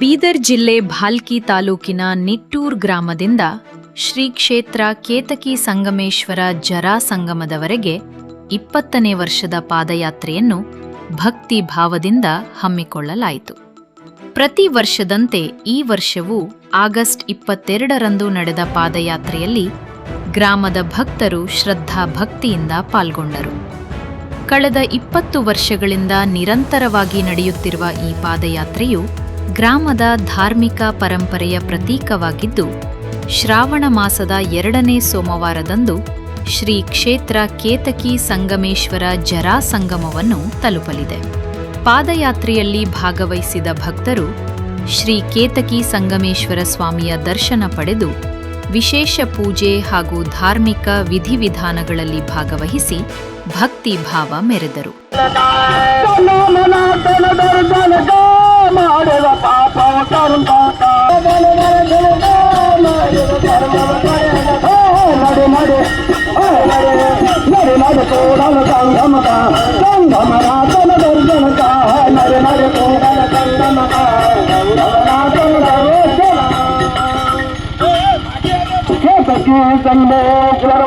ಬೀದರ್ ಜಿಲ್ಲೆ ಭಾಲ್ಕಿ ತಾಲೂಕಿನ ನಿಟ್ಟೂರ್ ಗ್ರಾಮದಿಂದ ಶ್ರೀ ಕ್ಷೇತ್ರ ಕೇತಕಿ ಸಂಗಮೇಶ್ವರ ಜರಾ ಸಂಗಮದವರೆಗೆ 20ನೇ ವರ್ಷದ ಪಾದಯಾತ್ರೆಯನ್ನು ಭಕ್ತಿ ಭಾವದಿಂದ ಹಮ್ಮಿಕೊಳ್ಳಲಾಯಿತು. ಪ್ರತಿ ವರ್ಷದಂತೆ ಈ ವರ್ಷವೂ ಆಗಸ್ಟ್ 22ರಂದು ನಡೆದ ಪಾದಯಾತ್ರೆಯಲ್ಲಿ ಗ್ರಾಮದ ಭಕ್ತರು ಶ್ರದ್ಧಾ ಭಕ್ತಿಯಿಂದ ಪಾಲ್ಗೊಂಡರು. ಕಳೆದ 20 ವರ್ಷಗಳಿಂದ ನಿರಂತರವಾಗಿ ನಡೆಯುತ್ತಿರುವ ಈ ಪಾದಯಾತ್ರೆಯು ಗ್ರಾಮದ ಧಾರ್ಮಿಕ ಪರಂಪರೆಯ ಪ್ರತೀಕವಾಗಿದ್ದು, ಶ್ರಾವಣ ಮಾಸದ 2ನೇ ಸೋಮವಾರದಂದು ಶ್ರೀ ಕ್ಷೇತ್ರ ಕೇತಕಿ ಸಂಗಮೇಶ್ವರ ಜರಾ ಸಂಗಮವನ್ನು ತಲುಪಲಿದೆ. ಪಾದಯಾತ್ರೆಯಲ್ಲಿ ಭಾಗವಹಿಸಿದ ಭಕ್ತರು ಶ್ರೀ ಕೇತಕಿ ಸಂಗಮೇಶ್ವರ ಸ್ವಾಮಿಯ ದರ್ಶನ ಪಡೆದು ವಿಶೇಷ ಪೂಜೆ ಹಾಗೂ ಧಾರ್ಮಿಕ ವಿಧಿವಿಧಾನಗಳಲ್ಲಿ ಭಾಗವಹಿಸಿ ಭಕ್ತಿ ಭಾವ ಮೆರೆದರು. ಸಂದೇಶ್ವರ